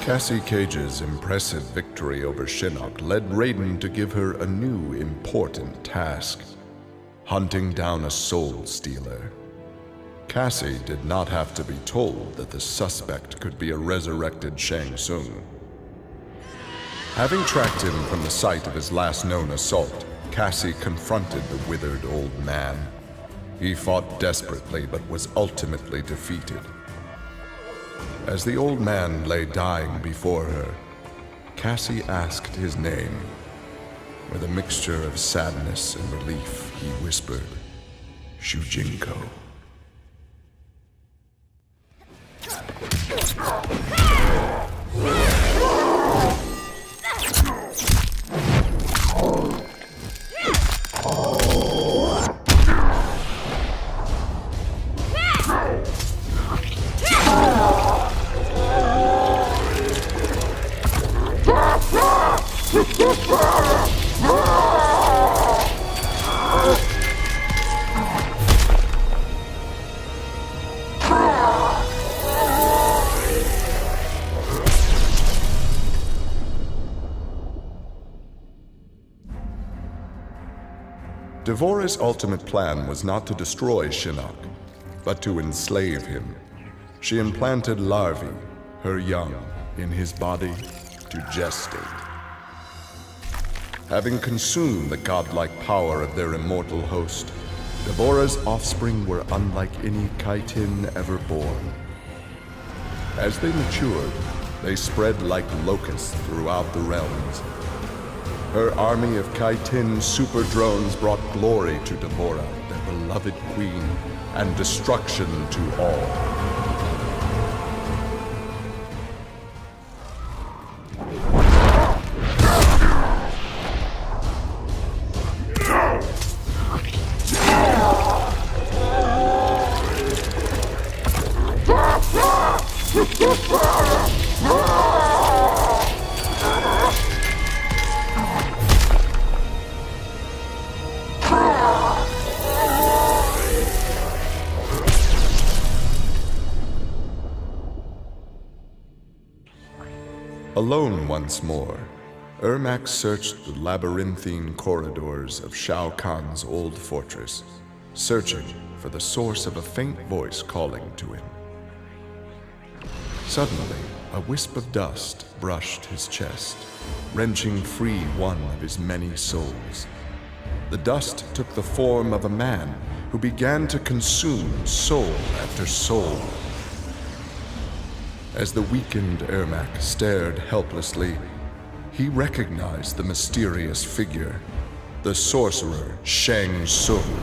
Cassie Cage's impressive victory over Shinnok led Raiden to give her a new important task: hunting down a soul stealer. Cassie did not have to be told that the suspect could be a resurrected Shang Tsung. Having tracked him from the site of his last known assault, Cassie confronted the withered old man. He fought desperately but was ultimately defeated. As the old man lay dying before her, Cassie asked his name. With a mixture of sadness and relief, he whispered, "Shujinko." Devorah's ultimate plan was not to destroy Shinnok, but to enslave him. She implanted larvae, her young, in his body to gestate. Having consumed the godlike power of their immortal host, Devorah's offspring were unlike any Kaitin ever born. As they matured, they spread like locusts throughout the realms. Her army of Kaitin super drones brought glory to Devorah, their beloved queen, and destruction to all. Alone once more, Ermac searched the labyrinthine corridors of Shao Kahn's old fortress, searching for the source of a faint voice calling to him. Suddenly, a wisp of dust brushed his chest, wrenching free one of his many souls. The dust took the form of a man who began to consume soul after soul. As the weakened Ermac stared helplessly, he recognized the mysterious figure. The sorcerer Shang Tsung,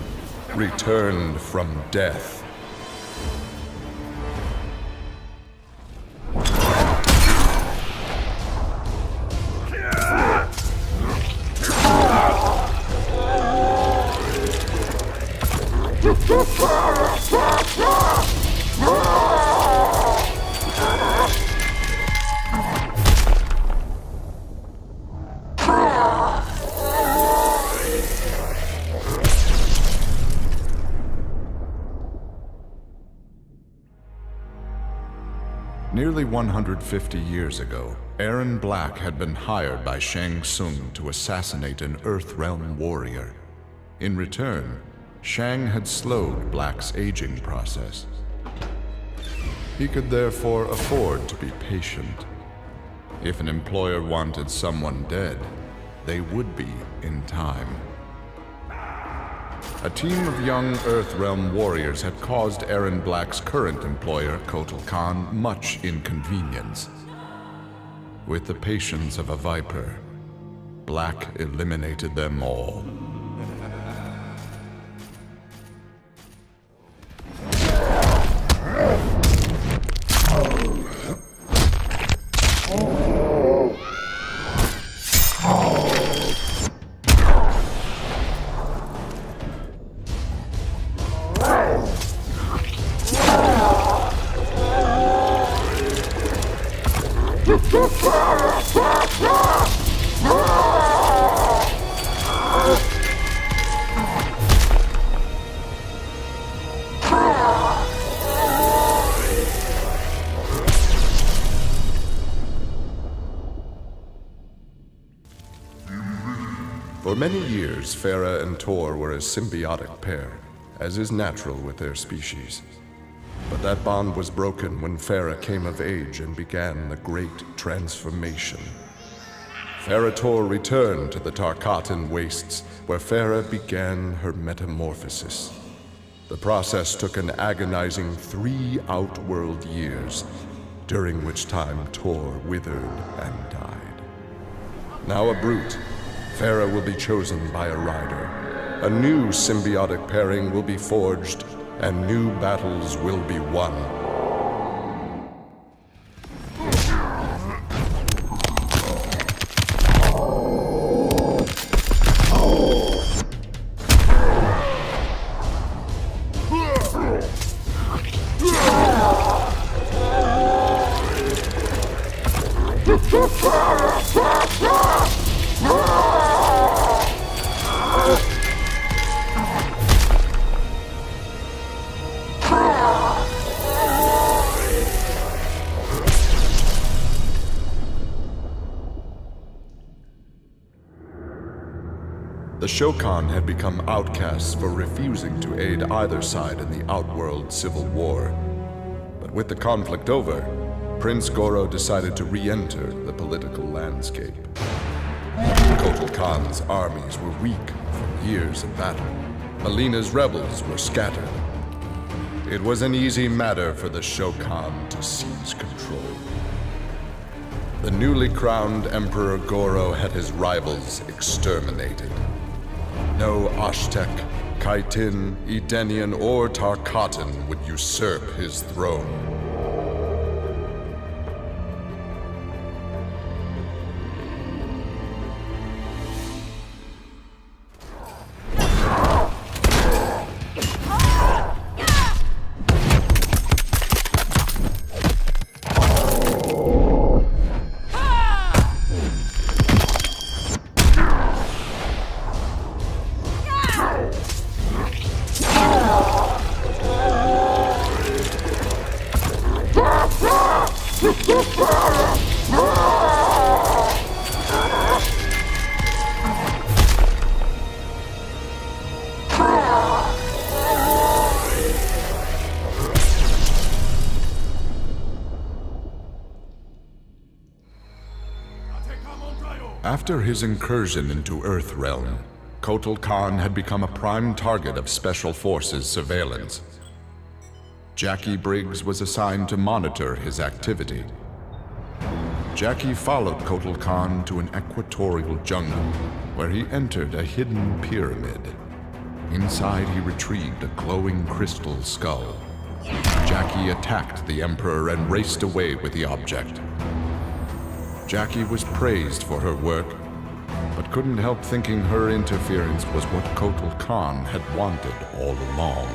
returned from death. Nearly 150 years ago, Erron Black had been hired by Shang Tsung to assassinate an Earthrealm warrior. In return, Shang had slowed Black's aging process. He could therefore afford to be patient. If an employer wanted someone dead, they would be in time. A team of young Earthrealm warriors had caused Erron Black's current employer, Kotal Khan, much inconvenience. With the patience of a viper, Black eliminated them all. For many years, Farah and Tor were a symbiotic pair, as is natural with their species. But that bond was broken when Farah came of age and began the Great Transformation. Farah Tor returned to the Tarkatan Wastes, where Farah began her metamorphosis. The process took an agonizing 3 outworld years, during which time Tor withered and died. Now a brute, Farah will be chosen by a rider. A new symbiotic pairing will be forged, and new battles will be won. The Shokan had become outcasts for refusing to aid either side in the Outworld Civil War. But with the conflict over, Prince Goro decided to re-enter the political landscape. Kotal Khan's armies were weak from years of battle. Alina's rebels were scattered. It was an easy matter for the Shokan to seize control. The newly crowned Emperor Goro had his rivals exterminated. No Ashtek, Kaitin, Edenian, or Tarkatan would usurp his throne. After his incursion into Earthrealm, Kotal Khan had become a prime target of Special Forces surveillance. Jackie Briggs was assigned to monitor his activity. Jackie followed Kotal Khan to an equatorial jungle, where he entered a hidden pyramid. Inside, he retrieved a glowing crystal skull. Jackie attacked the Emperor and raced away with the object. Jackie was praised for her work, but couldn't help thinking her interference was what Kotal Khan had wanted all along.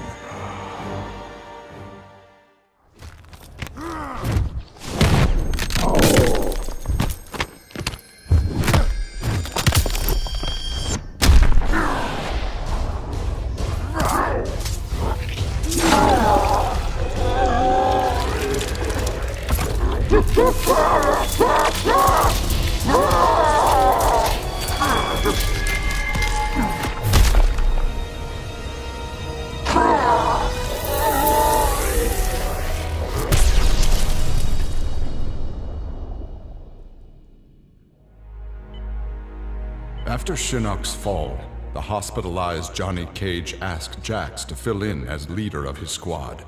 After Shinnok's fall, the hospitalized Johnny Cage asked Jax to fill in as leader of his squad.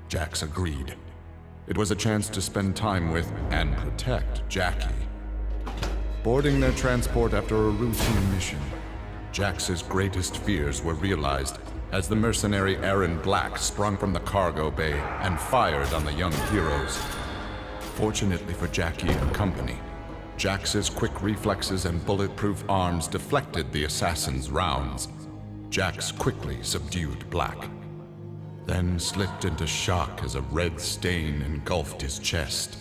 Jax agreed. It was a chance to spend time with and protect Jackie. Boarding their transport after a routine mission, Jax's greatest fears were realized as the mercenary Aaron Black sprung from the cargo bay and fired on the young heroes. Fortunately for Jackie and her company, Jax's quick reflexes and bulletproof arms deflected the assassin's rounds. Jax quickly subdued Black, then slipped into shock as a red stain engulfed his chest.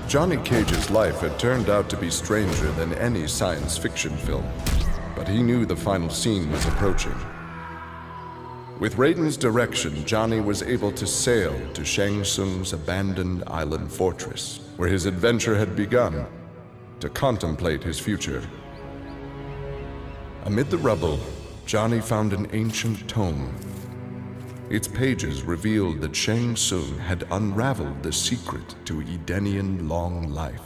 Johnny Cage's life had turned out to be stranger than any science fiction film, but he knew the final scene was approaching. With Raiden's direction, Johnny was able to sail to Shang Tsung's abandoned island fortress, where his adventure had begun, to contemplate his future. Amid the rubble, Johnny found an ancient tome. Its pages revealed that Shang Tsung had unraveled the secret to Edenian long life.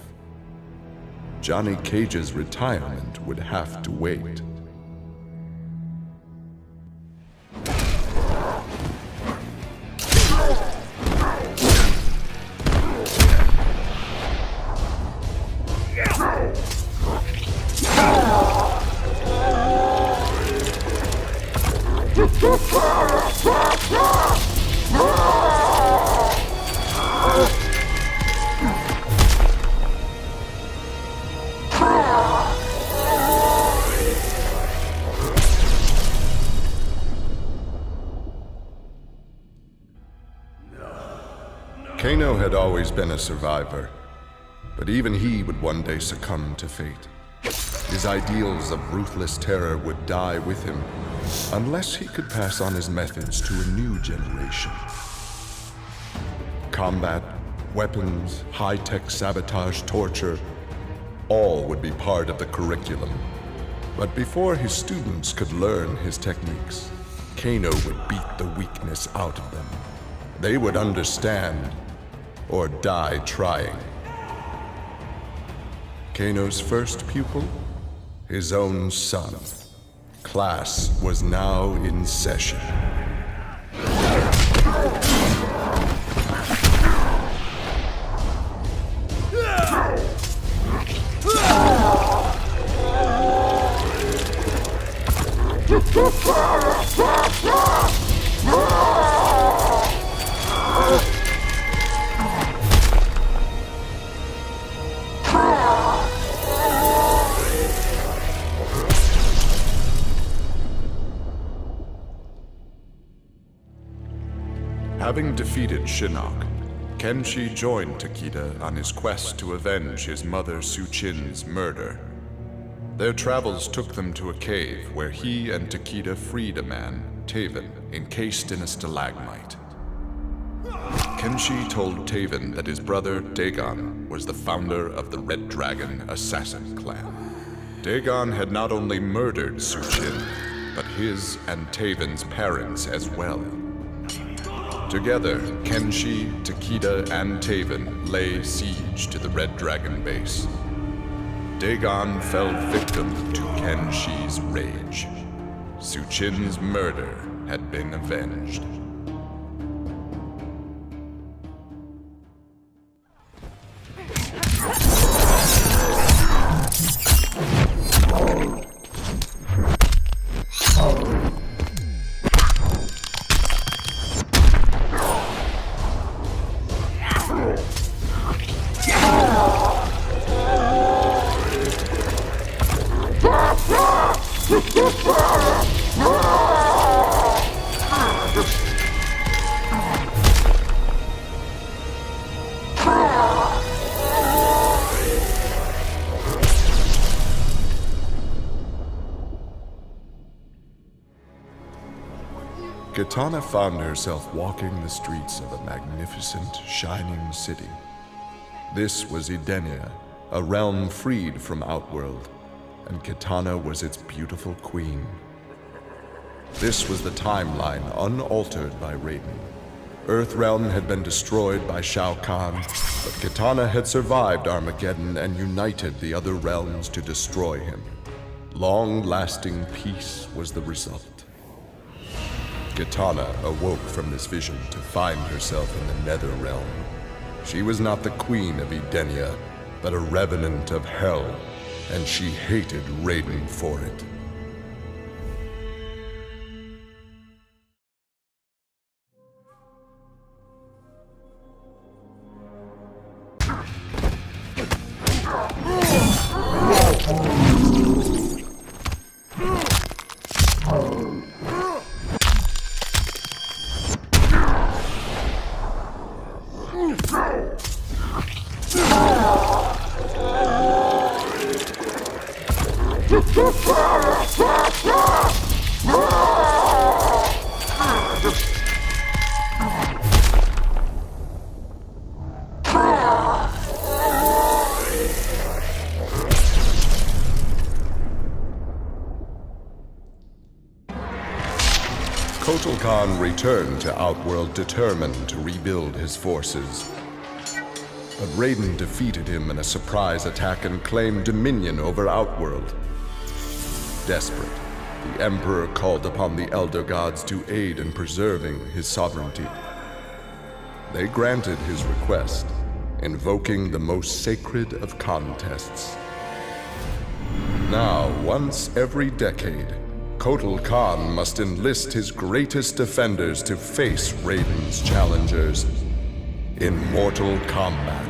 Johnny Cage's retirement would have to wait. Kano had always been a survivor, but even he would one day succumb to fate. His ideals of ruthless terror would die with him, unless he could pass on his methods to a new generation. Combat, weapons, high-tech sabotage, torture, all would be part of the curriculum. But before his students could learn his techniques, Kano would beat the weakness out of them. They would understand, or die trying. Kano's first pupil? His own son. Class was now in session. Having defeated Shinnok, Kenshi joined Takeda on his quest to avenge his mother Su-Chin's murder. Their travels took them to a cave where he and Takeda freed a man, Taven, encased in a stalagmite. Kenshi told Taven that his brother, Dagon, was the founder of the Red Dragon Assassin Clan. Dagon had not only murdered Su-Chin, but his and Taven's parents as well. Together, Kenshi, Takeda, and Taven lay siege to the Red Dragon base. Dagon fell victim to Kenshi's rage. Su-Chin's murder had been avenged. Kitana found herself walking the streets of a magnificent, shining city. This was Edenia, a realm freed from Outworld, and Kitana was its beautiful queen. This was the timeline unaltered by Raiden. Earthrealm had been destroyed by Shao Kahn, but Kitana had survived Armageddon and united the other realms to destroy him. Long-lasting peace was the result. Kitana awoke from this vision to find herself in the Nether Realm. She was not the queen of Edenia, but a revenant of hell, and she hated Raiden for it. Kotal Khan returned to Outworld determined to rebuild his forces. But Raiden defeated him in a surprise attack and claimed dominion over Outworld. Desperate, the Emperor called upon the Elder Gods to aid in preserving his sovereignty. They granted his request, invoking the most sacred of contests. Now, once every decade, Kotal Khan must enlist his greatest defenders to face Raiden's challengers in mortal combat.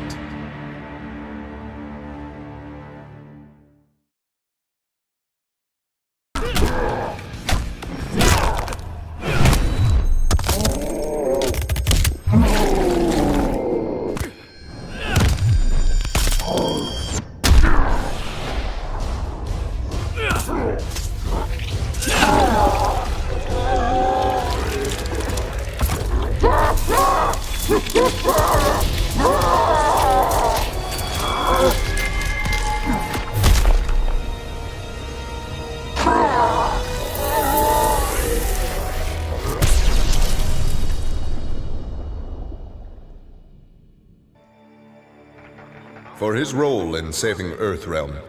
For his role in saving Earthrealm,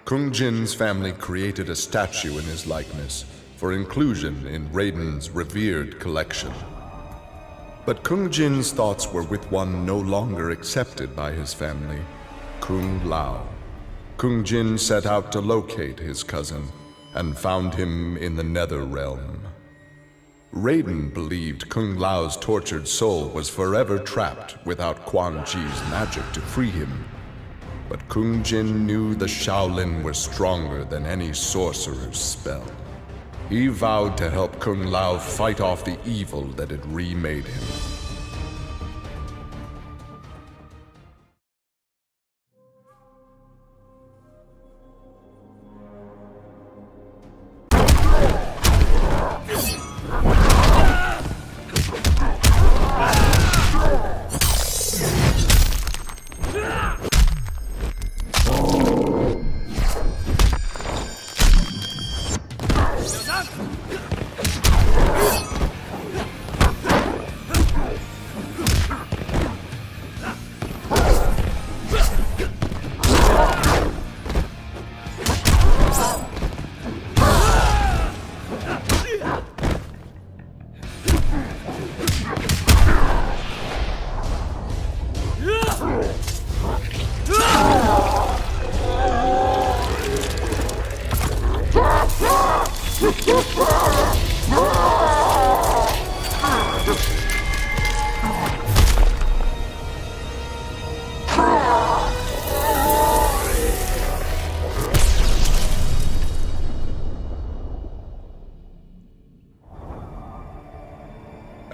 Kung Jin's family created a statue in his likeness for inclusion in Raiden's revered collection. But Kung Jin's thoughts were with one no longer accepted by his family, Kung Lao. Kung Jin set out to locate his cousin and found him in the Nether Realm. Raiden believed Kung Lao's tortured soul was forever trapped without Quan Chi's magic to free him. But Kung Jin knew the Shaolin were stronger than any sorcerer's spell. He vowed to help Kung Lao fight off the evil that had remade him.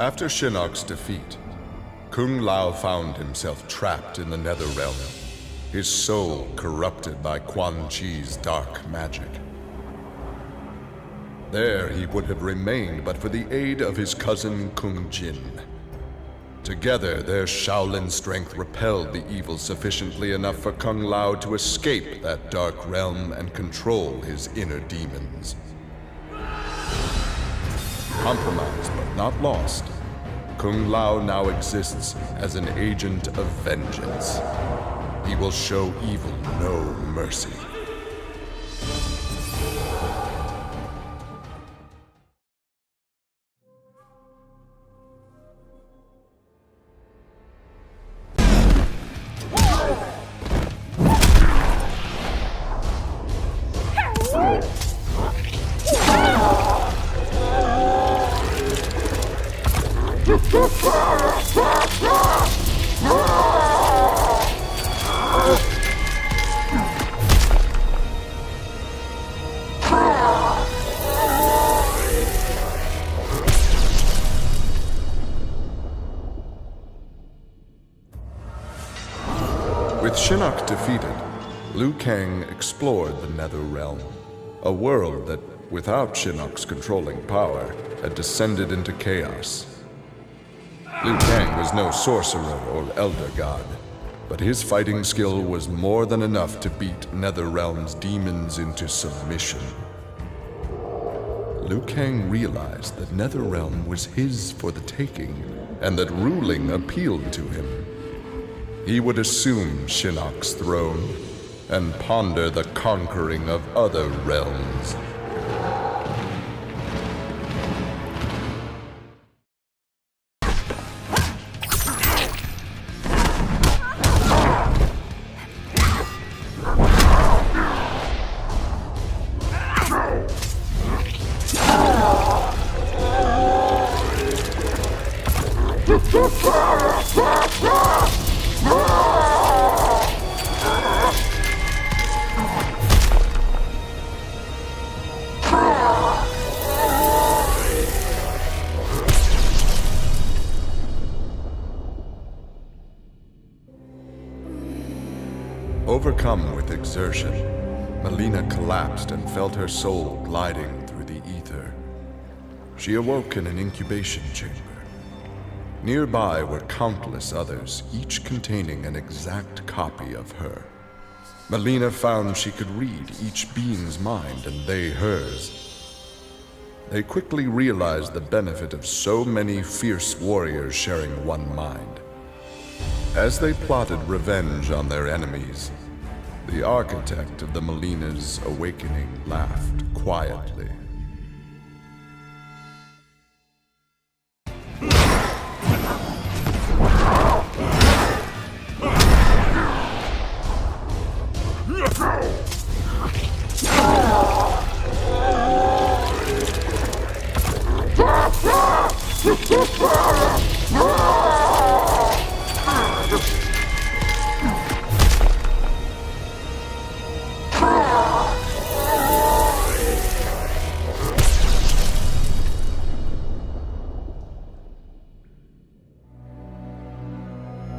After Shinnok's defeat, Kung Lao found himself trapped in the Nether Realm, his soul corrupted by Quan Chi's dark magic. There he would have remained but for the aid of his cousin Kung Jin. Together, their Shaolin strength repelled the evil sufficiently enough for Kung Lao to escape that dark realm and control his inner demons. Compromised but not lost, Kung Lao now exists as an agent of vengeance. He will show evil no mercy. With Shinnok defeated, Liu Kang explored the Nether Realm. A world that, without Shinnok's controlling power, had descended into chaos. Liu Kang was no sorcerer or elder god, but his fighting skill was more than enough to beat Netherrealm's demons into submission. Liu Kang realized that Netherrealm was his for the taking, and that ruling appealed to him. He would assume Shinnok's throne and ponder the conquering of other realms. Overcome with exertion, Melina collapsed and felt her soul gliding through the ether. She awoke in an incubation chamber. Nearby were countless others, each containing an exact copy of her. Melina found she could read each being's mind and they hers. They quickly realized the benefit of so many fierce warriors sharing one mind. As they plotted revenge on their enemies, the architect of the Melina's awakening laughed quietly.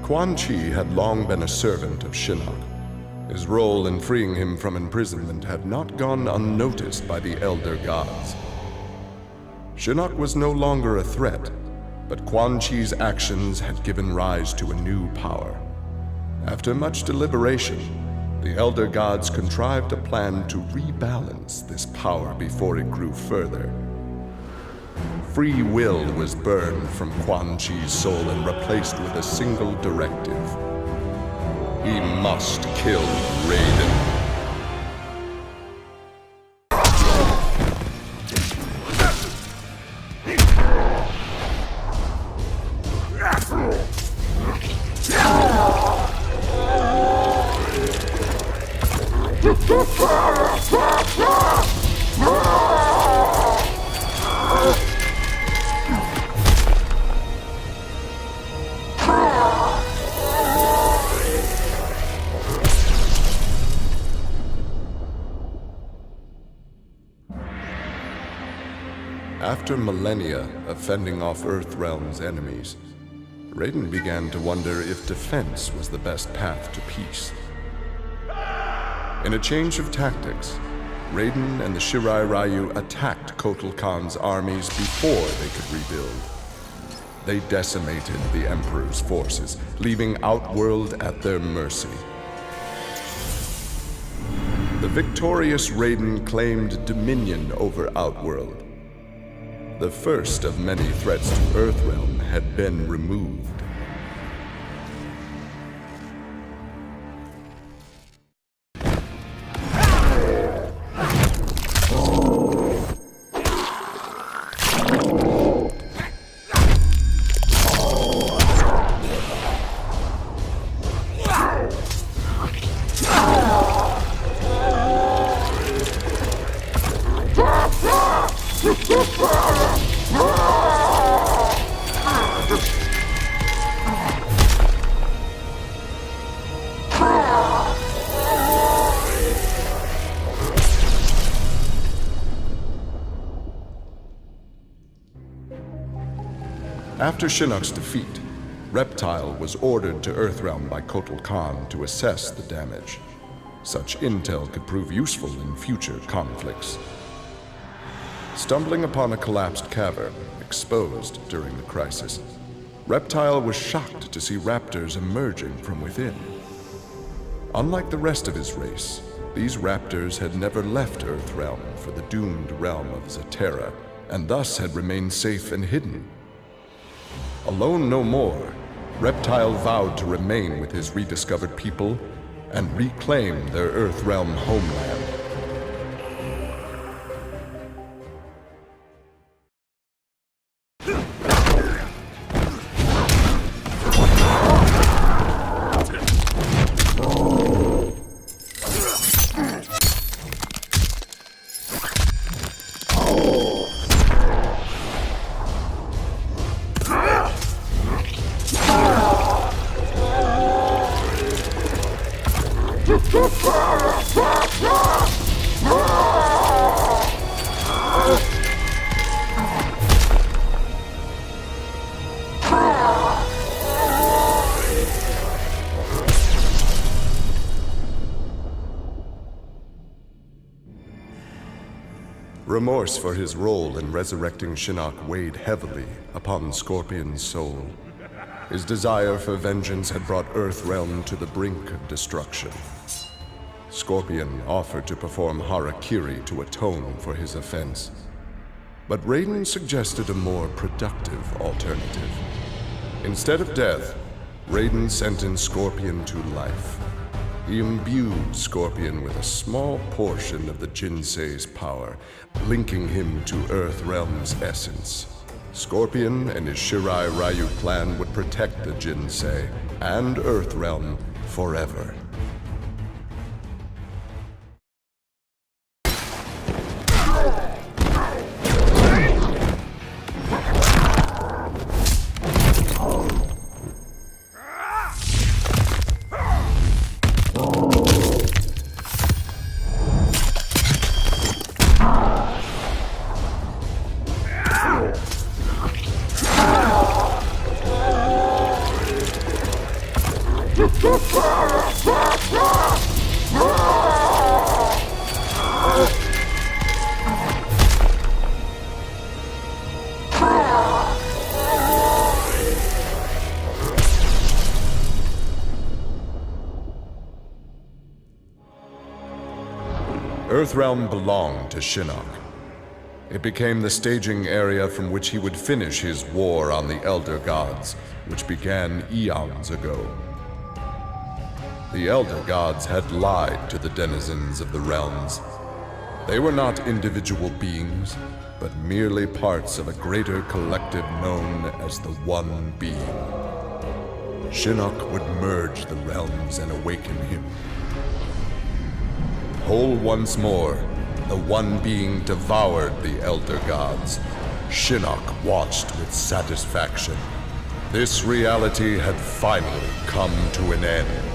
Quan Chi had long been a servant of Shinnok. His role in freeing him from imprisonment had not gone unnoticed by the Elder Gods. Shinnok was no longer a threat, but Quan Chi's actions had given rise to a new power. After much deliberation, the Elder Gods contrived a plan to rebalance this power before it grew further. Free will was burned from Quan Chi's soul and replaced with a single directive. He must kill Raiden. After millennia of fending off Earthrealm's enemies, Raiden began to wonder if defense was the best path to peace. In a change of tactics, Raiden and the Shirai Ryu attacked Kotal Khan's armies before they could rebuild. They decimated the Emperor's forces, leaving Outworld at their mercy. The victorious Raiden claimed dominion over Outworld. The first of many threats to Earthrealm had been removed. After Shinnok's defeat, Reptile was ordered to Earthrealm by Kotal Khan to assess the damage. Such intel could prove useful in future conflicts. Stumbling upon a collapsed cavern, exposed during the crisis, Reptile was shocked to see raptors emerging from within. Unlike the rest of his race, these raptors had never left Earthrealm for the doomed realm of Zaterra, and thus had remained safe and hidden. Alone no more, Reptile vowed to remain with his rediscovered people and reclaim their Earthrealm homeland. Remorse for his role in resurrecting Shinnok weighed heavily upon Scorpion's soul. His desire for vengeance had brought Earthrealm to the brink of destruction. Scorpion offered to perform harakiri to atone for his offense. But Raiden suggested a more productive alternative. Instead of death, Raiden sentenced Scorpion to life. He imbued Scorpion with a small portion of the Jinsei's power, linking him to Earthrealm's essence. Scorpion and his Shirai Ryu clan would protect the Jinsei and Earthrealm forever. Earthrealm belonged to Shinnok. It became the staging area from which he would finish his war on the Elder Gods, which began eons ago. The Elder Gods had lied to the denizens of the realms. They were not individual beings, but merely parts of a greater collective known as the One Being. Shinnok would merge the realms and awaken him. Whole once more, the One Being devoured the Elder Gods. Shinnok watched with satisfaction. This reality had finally come to an end.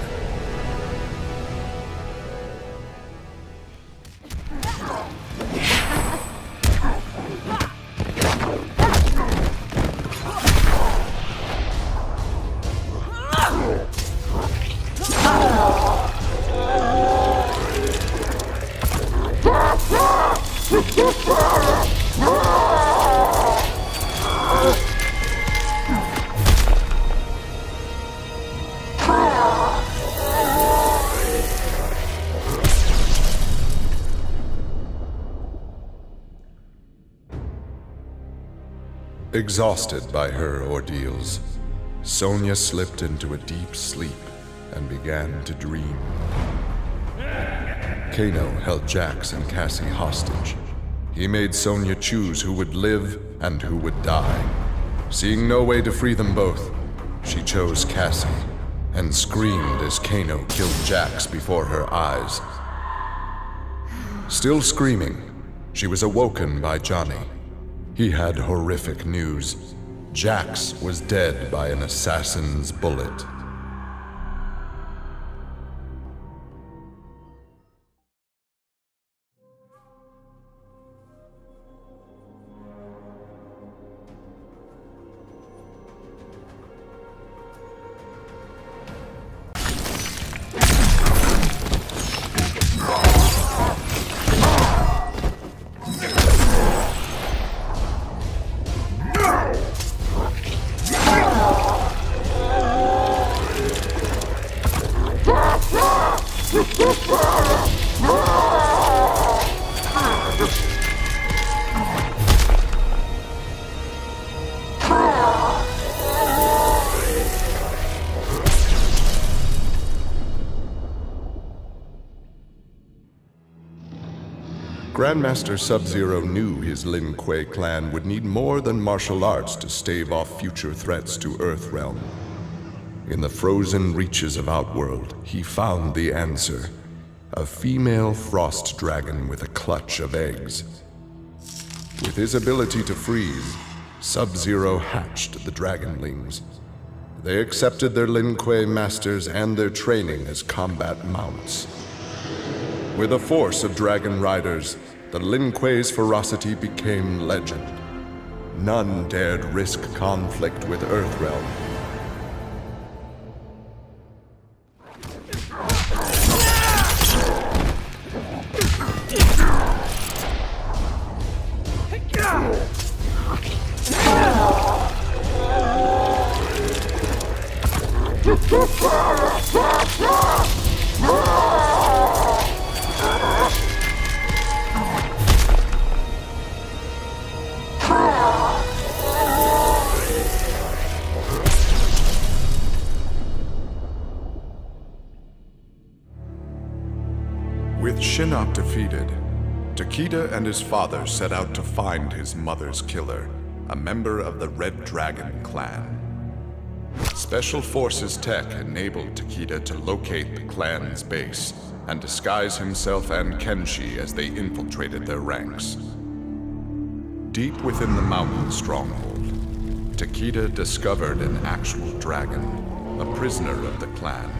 Exhausted by her ordeals, Sonya slipped into a deep sleep and began to dream. Kano held Jax and Cassie hostage. He made Sonya choose who would live and who would die. Seeing no way to free them both, she chose Cassie and screamed as Kano killed Jax before her eyes. Still screaming, she was awoken by Johnny. He had horrific news. Jax was dead by an assassin's bullet. Grandmaster Sub-Zero knew his Lin Kuei clan would need more than martial arts to stave off future threats to Earthrealm. In the frozen reaches of Outworld, he found the answer. A female frost dragon with a clutch of eggs. With his ability to freeze, Sub-Zero hatched the Dragonlings. They accepted their Lin Kuei masters and their training as combat mounts. With a force of dragon riders, the Lin Kuei's ferocity became legend. None dared risk conflict with Earthrealm. With Shinnok defeated, Takeda and his father set out to find his mother's killer, a member of the Red Dragon clan. Special Forces tech enabled Takeda to locate the clan's base and disguise himself and Kenshi as they infiltrated their ranks. Deep within the mountain stronghold, Takeda discovered an actual dragon, a prisoner of the clan.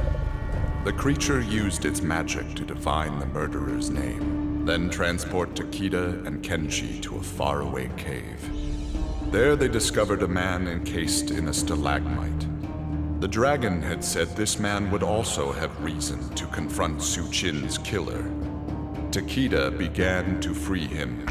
The creature used its magic to divine the murderer's name, then transport Takeda and Kenshi to a faraway cave. There they discovered a man encased in a stalagmite. The dragon had said this man would also have reason to confront Su Qin's killer. Takeda began to free him,